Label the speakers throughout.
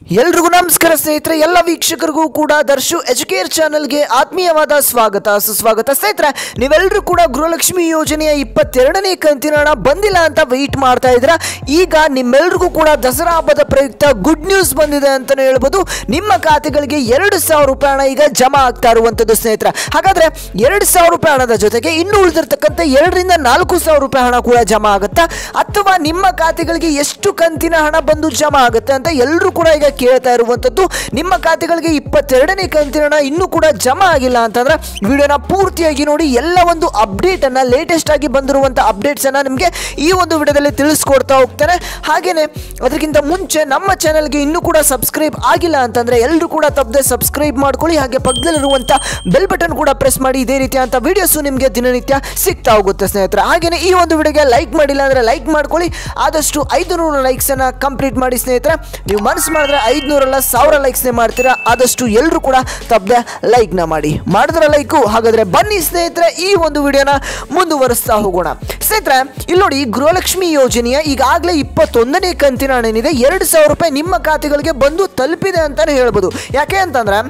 Speaker 1: ಎಲ್ರಿಗೂ ನಮಸ್ಕಾರ ಸ್ನೇಹಿತರೆ, ಎಲ್ಲ ವೀಕ್ಷಕರಿಗೂ ಕೂಡ ದರ್ಶು ಎಜುಕೇರ್ ಚಾನಲ್ಗೆ ಆತ್ಮೀಯವಾದ ಸ್ವಾಗತ ಸುಸ್ವಾಗತ. ಸ್ನೇಹಿತರೆ, ನೀವೆಲ್ಲರೂ ಕೂಡ ಗೃಹಲಕ್ಷ್ಮಿ ಯೋಜನೆಯ 22ನೇ ಕಂತಿನ ಹಣ ಬಂದಿಲ್ಲ ಅಂತ ವೆಯ್ಟ್ ಮಾಡ್ತಾ ಇದ್ದೀರಾ. ಈಗ ನಿಮ್ಮೆಲ್ರಿಗೂ ಕೂಡ ದಸರಾ ಹಬ್ಬದ ಪ್ರಯುಕ್ತ ಗುಡ್ ನ್ಯೂಸ್ ಬಂದಿದೆ ಅಂತಲೇ ಹೇಳ್ಬೋದು. ನಿಮ್ಮ ಖಾತೆಗಳಿಗೆ 2,000 ರೂಪಾಯಿ ಹಣ ಈಗ ಜಮಾ ಆಗ್ತಾ ಇರುವಂಥದ್ದು ಸ್ನೇಹಿತರೆ. ಹಾಗಾದ್ರೆ 2,000 ರೂಪಾಯಿ ಹಣದ ಜೊತೆಗೆ ಇನ್ನು ಉಳಿದಿರ್ತಕ್ಕಂಥ 2,000ರಿಂದ 4,000 ರೂಪಾಯಿ ಹಣ ಕೂಡ ಜಮಾ ಆಗುತ್ತಾ, ಅಥವಾ ನಿಮ್ಮ ಖಾತೆಗಳಿಗೆ ಎಷ್ಟು ಕಂತಿನ ಹಣ ಬಂದು ಜಮಾ ಆಗುತ್ತೆ ಅಂತ ಎಲ್ಲರೂ ಕೂಡ ಈಗ ಕೇಳ್ತಾ ಇರುವಂತದ್ದು. ನಿಮ್ಮ ಖಾತೆಗಳಿಗೆ 22ನೇ ಕಂತಿನ ಹಣ ಇನ್ನೂ ಕೂಡ ಜಮಾ ಆಗಿಲ್ಲ ಅಂತಂದ್ರೆ ವಿಡಿಯೋನ ಪೂರ್ತಿಯಾಗಿ ನೋಡಿ. ಎಲ್ಲ ಒಂದು ಅಪ್ಡೇಟ್ ಅನ್ನ, ಲೇಟೆಸ್ಟ್ ಆಗಿ ಬಂದಿರುವಂತ ಅಪ್ಡೇಟ್ಸ್ ಅನ್ನ ನಿಮಗೆ ಈ ಒಂದು ವಿಡಿಯೋದಲ್ಲಿ ತಿಳಿಸ್ಕೊಡ್ತಾ ಹೋಗ್ತೇನೆ. ಹಾಗೇನೆ ಅದಕ್ಕಿಂತ ಮುಂಚೆ ನಮ್ಮ ಚಾನೆಲ್ಗೆ ಇನ್ನೂ ಕೂಡ ಸಬ್ಸ್ಕ್ರೈಬ್ ಆಗಿಲ್ಲ ಅಂತಂದ್ರೆ ಎಲ್ಲರೂ ಕೂಡ ತಪ್ಪದೆ ಸಬ್ಸ್ಕ್ರೈಬ್ ಮಾಡ್ಕೊಳ್ಳಿ. ಹಾಗೆ ಪಕ್ಕದಲ್ಲಿರುವಂತ ಬೆಲ್ ಬಟನ್ ಕೂಡ ಪ್ರೆಸ್ ಮಾಡಿ. ಇದೇ ರೀತಿಯಾದಂಥ ವಿಡಿಯೋಸ್ ನಿಮಗೆ ದಿನನಿತ್ಯ ಸಿಗ್ತಾ ಹೋಗುತ್ತೆ ಸ್ನೇಹಿತರೆ. ಹಾಗೇನೆ ಈ ಒಂದು ವಿಡಿಯೋಗೆ ಲೈಕ್ ಮಾಡಿಲ್ಲ ಅಂದ್ರೆ ಲೈಕ್ ಮಾಡ್ಕೊಳ್ಳಿ. ಆದಷ್ಟು 500 ಲೈಕ್ಸ್ ಅನ್ನ ಕಂಪ್ಲೀಟ್ ಮಾಡಿ ಸ್ನೇಹಿತರೆ. ನೀವು ಮನಸ್ಸು ಮಾಡಿದ್ರೆ 500 ಅಲ್ಲ 1000 ಲೈಕ್ಸ್ನೇ ಮಾಡ್ತೀರಾ. ಆದಷ್ಟು ಎಲ್ಲರೂ ಕೂಡ ತಪ್ಪದೆ ಲೈಕ್ನ ಮಾಡಿದ್ರೆ ಲೈಕು. ಹಾಗಾದ್ರೆ ಬನ್ನಿ ಸ್ನೇಹಿತರೆ, ಈ ಒಂದು ವಿಡಿಯೋನ ಮುಂದುವರಿಸ್ತಾ ಹೋಗೋಣ. ಸ್ನೇಹಿತರೆ, ಇಲ್ಲಿ ನೋಡಿ, ಗೃಹಲಕ್ಷ್ಮಿ ಯೋಜನೆಯ ಈಗಾಗಲೇ 21ನೇ ಕಂತಿನ ಹಣ ಏನಿದೆ 2,000 ರೂಪಾಯಿ ನಿಮ್ಮ ಖಾತೆಗಳಿಗೆ ಬಂದು ತಲುಪಿದೆ ಅಂತಾನೆ ಹೇಳ್ಬೋದು. ಯಾಕೆ ಅಂತಂದ್ರೆ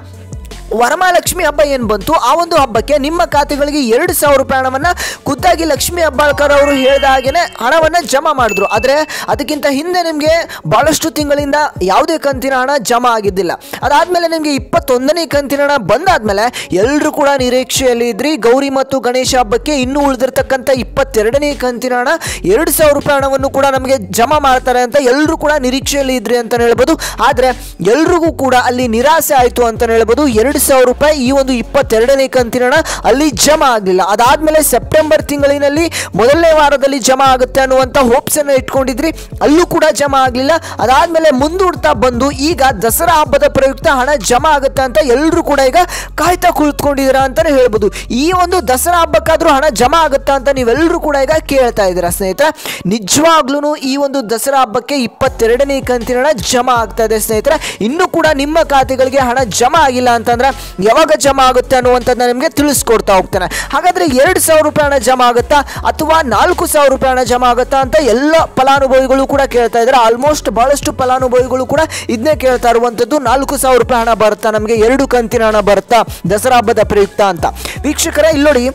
Speaker 1: ವರಮಹಾಲಕ್ಷ್ಮಿ ಹಬ್ಬ ಏನು ಬಂತು, ಆ ಒಂದು ಹಬ್ಬಕ್ಕೆ ನಿಮ್ಮ ಖಾತೆಗಳಿಗೆ 2,000 ರೂಪಾಯಿ ಹಣವನ್ನು ಖುದ್ದಾಗಿ ಲಕ್ಷ್ಮಿ ಹೆಬ್ಬಾಳ್ಕರ್ ಅವರು ಹೇಳಿದ ಹಾಗೆಯೇ ಹಣವನ್ನು ಜಮಾ ಮಾಡಿದ್ರು. ಆದರೆ ಅದಕ್ಕಿಂತ ಹಿಂದೆ ನಿಮಗೆ ಭಾಳಷ್ಟು ತಿಂಗಳಿಂದ ಯಾವುದೇ ಕಂತಿನ ಹಣ ಜಮಾ ಆಗಿದ್ದಿಲ್ಲ. ಅದಾದಮೇಲೆ ನಿಮಗೆ 21ನೇ ಕಂತಿನ ಹಣ ಬಂದಾದ್ಮೇಲೆ ಎಲ್ಲರೂ ಕೂಡ ನಿರೀಕ್ಷೆಯಲ್ಲಿ ಇದ್ರಿ. ಗೌರಿ ಮತ್ತು ಗಣೇಶ ಹಬ್ಬಕ್ಕೆ ಇನ್ನೂ ಉಳಿದಿರ್ತಕ್ಕಂಥ 22ನೇ ಕಂತಿನ ಹಣ 2,000 ರೂಪಾಯಿ ಹಣವನ್ನು ಕೂಡ ನಮಗೆ ಜಮಾ ಮಾಡ್ತಾರೆ ಅಂತ ಎಲ್ಲರೂ ಕೂಡ ನಿರೀಕ್ಷೆಯಲ್ಲಿ ಇದ್ರಿ ಅಂತ ಹೇಳ್ಬೋದು. ಆದರೆ ಎಲ್ರಿಗೂ ಕೂಡ ಅಲ್ಲಿ ನಿರಾಸೆ ಆಯಿತು ಅಂತ ಹೇಳ್ಬೋದು. 2,000 ರೂಪಾಯಿ ಈ ಒಂದು 22ನೇ ಕಂತಿನ ಹಣ ಅಲ್ಲಿ ಜಮಾ ಆಗಲಿಲ್ಲ. ಅದಾದ್ಮೇಲೆ ಸೆಪ್ಟೆಂಬರ್ ತಿಂಗಳಿನಲ್ಲಿ ಮೊದಲನೇ ವಾರದಲ್ಲಿ ಜಮಾ ಆಗುತ್ತೆ ಅನ್ನುವಂಥ ಹೋಪ್ಸ್ ಅನ್ನು ಇಟ್ಕೊಂಡಿದ್ರಿ, ಅಲ್ಲೂ ಕೂಡ ಜಮಾ ಆಗಲಿಲ್ಲ. ಅದಾದ್ಮೇಲೆ ಮುಂದೂಡ್ತಾ ಬಂದು ಈಗ ದಸರಾ ಹಬ್ಬದ ಪ್ರಯುಕ್ತ ಹಣ ಜಮಾ ಆಗುತ್ತೆ ಅಂತ ಎಲ್ಲರೂ ಕೂಡ ಈಗ ಕಾಯ್ತಾ ಕುಳಿತುಕೊಂಡಿದ್ದೀರಾ ಅಂತಾನೆ ಹೇಳ್ಬೋದು. ಈ ಒಂದು ದಸರಾ ಹಬ್ಬಕ್ಕಾದ್ರೂ ಹಣ ಜಮಾ ಆಗುತ್ತಾ ಅಂತ ನೀವೆಲ್ಲರೂ ಕೂಡ ಈಗ ಕೇಳ್ತಾ ಇದ್ದೀರಾ ಸ್ನೇಹಿತರೆ. ನಿಜವಾಗ್ಲೂ ಈ ಒಂದು ದಸರಾ ಹಬ್ಬಕ್ಕೆ 22ನೇ ಕಂತಿನ ಹಣ ಜಮಾ ಆಗ್ತಾ ಇದೆ ಸ್ನೇಹಿತರೆ. ಇನ್ನೂ ಕೂಡ ನಿಮ್ಮ ಖಾತೆಗಳಿಗೆ ಹಣ ಜಮಾ ಆಗಿಲ್ಲ ಅಂತಂದ್ರೆ ಯಾವಾಗ ಜಮಾ ಆಗುತ್ತೆ ಅನ್ನುವಂಥದ್ದನ್ನ ನಿಮಗೆ ತಿಳಿಸ್ಕೊಡ್ತಾ ಹೋಗ್ತಾನೆ. ಹಾಗಾದ್ರೆ 2,000 ರೂಪಾಯಿ ಹಣ ಜಮಾ ಆಗುತ್ತಾ ಅಥವಾ 4,000 ರೂಪಾಯಿ ಹಣ ಜಮಾ ಆಗುತ್ತಾ ಅಂತ ಎಲ್ಲ ಫಲಾನುಭವಿಗಳು ಕೂಡ ಕೇಳ್ತಾ ಇದ್ದಾರೆ. ಆಲ್ಮೋಸ್ಟ್ ಬಹಳಷ್ಟು ಫಲಾನುಭವಿಗಳು ಕೂಡ ಇದನ್ನೇ ಕೇಳ್ತಾ ಇರುವಂಥದ್ದು. 4,000 ರೂಪಾಯಿ ಹಣ ಬರುತ್ತಾ ನಮಗೆ, 2 ಕಂತಿನ ಹಣ ಬರುತ್ತಾ ದಸರಾ ಹಬ್ಬದ ಪ್ರಯುಕ್ತ ಅಂತ. ವೀಕ್ಷಕರೇ, ಇಲ್ಲಿ ನೋಡಿ,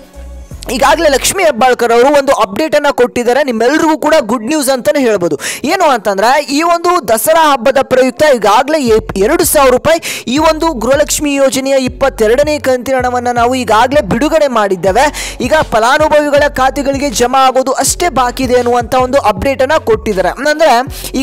Speaker 1: ಈಗಾಗಲೇ ಲಕ್ಷ್ಮಿ ಹೆಬ್ಬಾಳ್ಕರ್ ಅವರು ಒಂದು ಅಪ್ಡೇಟ್ ಅನ್ನ ಕೊಟ್ಟಿದ್ದಾರೆ. ನಿಮ್ಮೆಲ್ಲರಿಗೂ ಕೂಡ ಗುಡ್ ನ್ಯೂಸ್ ಅಂತಾನೆ ಹೇಳ್ಬೋದು. ಏನು ಅಂತಂದ್ರೆ ಈ ಒಂದು ದಸರಾ ಹಬ್ಬದ ಪ್ರಯುಕ್ತ ಈಗಾಗಲೇ 2,000 ರೂಪಾಯಿ ಈ ಒಂದು ಗೃಹಲಕ್ಷ್ಮಿ ಯೋಜನೆಯ 22ನೇ ಕಂತಿನ ಹಣವನ್ನು ನಾವು ಈಗಾಗಲೇ ಬಿಡುಗಡೆ ಮಾಡಿದ್ದೇವೆ. ಈಗ ಫಲಾನುಭವಿಗಳ ಖಾತೆಗಳಿಗೆ ಜಮಾ ಆಗೋದು ಅಷ್ಟೇ ಬಾಕಿ ಇದೆ ಅನ್ನುವಂಥ ಒಂದು ಅಪ್ಡೇಟ್ ಅನ್ನ ಕೊಟ್ಟಿದ್ದಾರೆ. ಅಂದ್ರೆ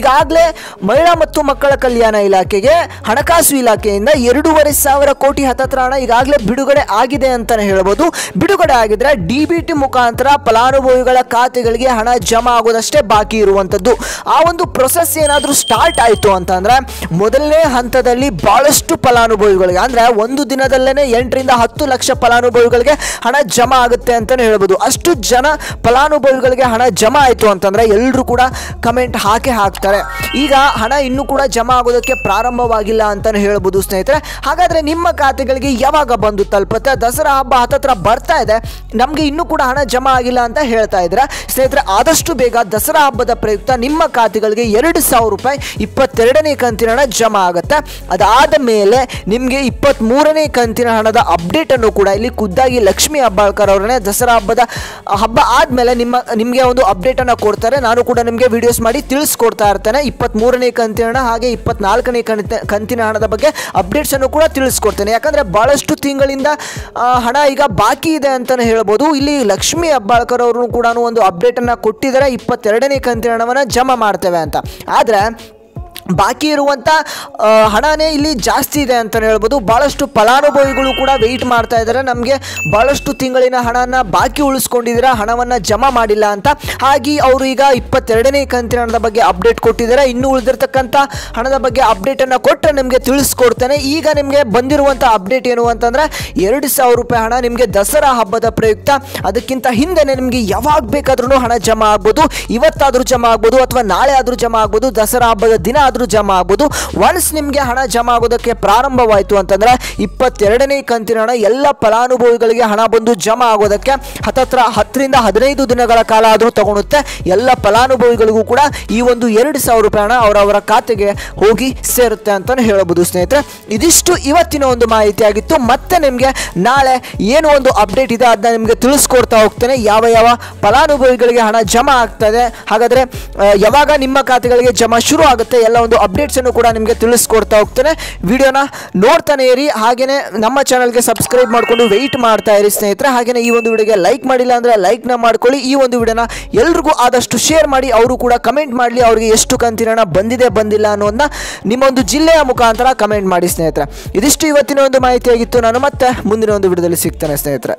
Speaker 1: ಈಗಾಗಲೇ ಮಹಿಳಾ ಮತ್ತು ಮಕ್ಕಳ ಕಲ್ಯಾಣ ಇಲಾಖೆಗೆ ಹಣಕಾಸು ಇಲಾಖೆಯಿಂದ 2,500 ಕೋಟಿ ಹತ್ತತ್ರ ಹಣ ಈಗಾಗಲೇ ಬಿಡುಗಡೆ ಆಗಿದೆ ಅಂತಾನೆ ಹೇಳ್ಬೋದು. ಬಿಡುಗಡೆ ಆಗಿದ್ರೆ DBT ಮುಖಾಂತರ ಫಲಾನುಭವಿಗಳ ಖಾತೆಗಳಿಗೆ ಹಣ ಜಮಾ ಆಗೋದಷ್ಟೇ ಬಾಕಿ ಇರುವಂಥದ್ದು. ಆ ಒಂದು ಪ್ರೊಸೆಸ್ ಏನಾದರೂ ಸ್ಟಾರ್ಟ್ ಆಯಿತು ಅಂತಂದ್ರೆ ಮೊದಲನೇ ಹಂತದಲ್ಲಿ ಬಹಳಷ್ಟು ಫಲಾನುಭವಿಗಳಿಗೆ, ಅಂದ್ರೆ ಒಂದು ದಿನದಲ್ಲೇ 8ರಿಂದ 10 ಲಕ್ಷ ಫಲಾನುಭವಿಗಳಿಗೆ ಹಣ ಜಮಾ ಆಗುತ್ತೆ ಅಂತಾನೆ ಹೇಳ್ಬೋದು. ಅಷ್ಟು ಜನ ಫಲಾನುಭವಿಗಳಿಗೆ ಹಣ ಜಮಾ ಆಯಿತು ಅಂತಂದ್ರೆ ಎಲ್ಲರೂ ಕೂಡ ಕಮೆಂಟ್ ಹಾಕ್ತಾರೆ. ಈಗ ಹಣ ಇನ್ನೂ ಕೂಡ ಜಮಾ ಆಗೋದಕ್ಕೆ ಪ್ರಾರಂಭವಾಗಿಲ್ಲ ಅಂತಾನೆ ಹೇಳ್ಬೋದು ಸ್ನೇಹಿತರೆ. ಹಾಗಾದ್ರೆ ನಿಮ್ಮ ಖಾತೆಗಳಿಗೆ ಯಾವಾಗ ಬಂದು ತಲುಪುತ್ತೆ? ದಸರಾ ಹಬ್ಬ ಹತ್ತತ್ರ ಬರ್ತಾ ಇದೆ, ನಮ್ಗೆ ಇನ್ನೂ ಕೂಡ ಹಣ ಜಮಾ ಆಗಿಲ್ಲ ಅಂತ ಹೇಳ್ತಾ ಇದ್ದೀರಾ ಸ್ನೇಹಿತರೆ. ಆದಷ್ಟು ಬೇಗ ದಸರಾ ಹಬ್ಬದ ಪ್ರಯುಕ್ತ ನಿಮ್ಮ ಖಾತೆಗಳಿಗೆ 2,000 ರೂಪಾಯಿ 22ನೇ ಕಂತಿನ ಹಣ ಜಮಾ ಆಗುತ್ತೆ. ಅದಾದ ಮೇಲೆ ನಿಮಗೆ 23ನೇ ಕಂತಿನ ಹಣದ ಅಪ್ಡೇಟ್ ಅನ್ನು ಕೂಡ ಇಲ್ಲಿ ಖುದ್ದಾಗಿ ಲಕ್ಷ್ಮಿ ಹೆಬ್ಬಾಳ್ಕರ್ ಅವರನ್ನೇ ದಸರಾ ಹಬ್ಬ ಆದ್ಮೇಲೆ ನಿಮಗೆ ಒಂದು ಅಪ್ಡೇಟ್ ಅನ್ನು ಕೊಡ್ತಾರೆ. ನಾನು ಕೂಡ ನಿಮಗೆ ವಿಡಿಯೋಸ್ ಮಾಡಿ ತಿಳಿಸ್ಕೊಡ್ತಾ ಇರ್ತೇನೆ. 23ನೇ ಕಂತಿನ ಹಣ ಹಾಗೆ 24ನೇ ಕಂತಿನ ಹಣದ ಬಗ್ಗೆ ಅಪ್ಡೇಟ್ಸ್ ಅನ್ನು ಕೂಡ ತಿಳಿಸ್ಕೊಡ್ತೇನೆ. ಯಾಕಂದ್ರೆ ಬಹಳಷ್ಟು ತಿಂಗಳಿಂದ ಹಣ ಈಗ ಬಾಕಿ ಇದೆ ಅಂತಾನೆ ಹೇಳ್ಬೋದು. ಇಲ್ಲಿ ಲಕ್ಷ್ಮಿ ಹೆಬ್ಬಾಳ್ಕರ್ ಅವರು ಕೂಡ ಒಂದು ಅಪ್ಡೇಟ್ ಅನ್ನ ಕೊಟ್ಟಿದ್ದಾರೆ, 22ನೇ ಕಂತಿನ ಹಣವನ್ನು ಜಮಾ ಮಾಡ್ತೇವೆ ಅಂತ. ಆದ್ರೆ ಬಾಕಿ ಇರುವಂಥ ಹಣನೇ ಇಲ್ಲಿ ಜಾಸ್ತಿ ಇದೆ ಅಂತಲೇ ಹೇಳ್ಬೋದು. ಭಾಳಷ್ಟು ಫಲಾನುಭವಿಗಳು ಕೂಡ ವೆಯ್ಟ್ ಮಾಡ್ತಾ ಇದ್ದಾರೆ, ನಮಗೆ ಭಾಳಷ್ಟು ತಿಂಗಳಿನ ಹಣನ ಬಾಕಿ ಉಳಿಸ್ಕೊಂಡಿದ್ದೀರಾ, ಹಣವನ್ನು ಜಮಾ ಮಾಡಿಲ್ಲ ಅಂತ. ಹಾಗೆ ಅವರು ಈಗ 22ನೇ ಕಂತಿನ ಹಣದ ಬಗ್ಗೆ ಅಪ್ಡೇಟ್ ಕೊಟ್ಟಿದ್ದಾರೆ. ಇನ್ನೂ ಉಳಿದಿರ್ತಕ್ಕಂಥ ಹಣದ ಬಗ್ಗೆ ಅಪ್ಡೇಟನ್ನು ಕೊಟ್ಟರೆ ನಿಮಗೆ ತಿಳಿಸ್ಕೊಡ್ತೇನೆ. ಈಗ ನಿಮಗೆ ಬಂದಿರುವಂಥ ಅಪ್ಡೇಟ್ ಏನು ಅಂತಂದರೆ 2,000 ರೂಪಾಯಿ ಹಣ ನಿಮಗೆ ದಸರಾ ಹಬ್ಬದ ಪ್ರಯುಕ್ತ, ಅದಕ್ಕಿಂತ ಹಿಂದೆ ನಿಮಗೆ ಯಾವಾಗ ಬೇಕಾದ್ರೂ ಹಣ ಜಮಾ ಆಗ್ಬೋದು. ಇವತ್ತಾದರೂ ಜಮಾ ಆಗ್ಬೋದು ಅಥವಾ ನಾಳೆ ಆದರೂ ಜಮಾ ಆಗ್ಬೋದು, ದಸರಾ ಹಬ್ಬದ ದಿನ ಜಮಾ ಆಗ್ಬೋದು. ಒನ್ಸ್ ನಿಮಗೆ ಹಣ ಜಮಾ ಆಗೋದಕ್ಕೆ ಪ್ರಾರಂಭವಾಯಿತು ಅಂತಂದ್ರೆ 22ನೇ ಕಂತಿನ ಹಣ ಎಲ್ಲ ಫಲಾನುಭವಿಗಳಿಗೆ ಹಣ ಬಂದು ಜಮಾ ಆಗೋದಕ್ಕೆ ಹತ್ತತ್ರ 10ರಿಂದ 15 ದಿನಗಳ ಕಾಲ ಆದರೂ ತಗೊಳುತ್ತೆ. ಎಲ್ಲ ಫಲಾನುಭವಿಗಳಿಗೂ ಕೂಡ ಈ ಒಂದು 2,000 ರೂಪಾಯಿ ಹಣ ಅವರವರ ಖಾತೆಗೆ ಹೋಗಿ ಸೇರುತ್ತೆ ಅಂತಲೇ ಹೇಳಬಹುದು ಸ್ನೇಹಿತರೆ. ಇದಿಷ್ಟು ಇವತ್ತಿನ ಒಂದು ಮಾಹಿತಿ ಆಗಿತ್ತು. ಮತ್ತೆ ನಿಮಗೆ ನಾಳೆ ಏನು ಒಂದು ಅಪ್ಡೇಟ್ ಇದೆ ಅದನ್ನ ನಿಮಗೆ ತಿಳಿಸ್ಕೊಡ್ತಾ ಹೋಗ್ತೇನೆ. ಯಾವ ಯಾವ ಫಲಾನುಭವಿಗಳಿಗೆ ಹಣ ಜಮಾ ಆಗ್ತದೆ, ಹಾಗಾದರೆ ಯಾವಾಗ ನಿಮ್ಮ ಖಾತೆಗಳಿಗೆ ಜಮಾ ಶುರು ಆಗುತ್ತೆ, ಎಲ್ಲ ಒಂದು ಅಪ್ಡೇಟ್ಸನ್ನು ಕೂಡ ನಿಮಗೆ ತಿಳಿಸ್ಕೊಡ್ತಾ ಹೋಗ್ತೇನೆ. ವಿಡಿಯೋನ ನೋಡ್ತಾನೆ ಇರಿ, ಹಾಗೆಯೇ ನಮ್ಮ ಚಾನಲ್ಗೆ ಸಬ್ಸ್ಕ್ರೈಬ್ ಮಾಡಿಕೊಂಡು ವೆಯ್ಟ್ ಮಾಡ್ತಾ ಇರಿ ಸ್ನೇಹಿತರೆ. ಹಾಗೆಯೇ ಈ ಒಂದು ವಿಡಿಯೋಗೆ ಲೈಕ್ ಮಾಡಿಲ್ಲ ಅಂದರೆ ಲೈಕ್ನ ಮಾಡ್ಕೊಳ್ಳಿ. ಈ ಒಂದು ವಿಡಿಯೋನ ಎಲ್ರಿಗೂ ಆದಷ್ಟು ಶೇರ್ ಮಾಡಿ, ಅವರು ಕೂಡ ಕಮೆಂಟ್ ಮಾಡಲಿ ಅವರಿಗೆ ಎಷ್ಟು ಕಂತಿನ ಹಣ ಬಂದಿದೆ ಬಂದಿಲ್ಲ ಅನ್ನೋದನ್ನ ನಿಮ್ಮ ಒಂದು ಜಿಲ್ಲೆಯ ಮುಖಾಂತರ ಕಮೆಂಟ್ ಮಾಡಿ ಸ್ನೇಹಿತರೆ. ಇದಿಷ್ಟು ಇವತ್ತಿನ ಒಂದು ಮಾಹಿತಿಯಾಗಿತ್ತು. ನಾನು ಮತ್ತೆ ಮುಂದಿನ ಒಂದು ವಿಡಿಯೋದಲ್ಲಿ ಸಿಗ್ತೇನೆ ಸ್ನೇಹಿತರೆ.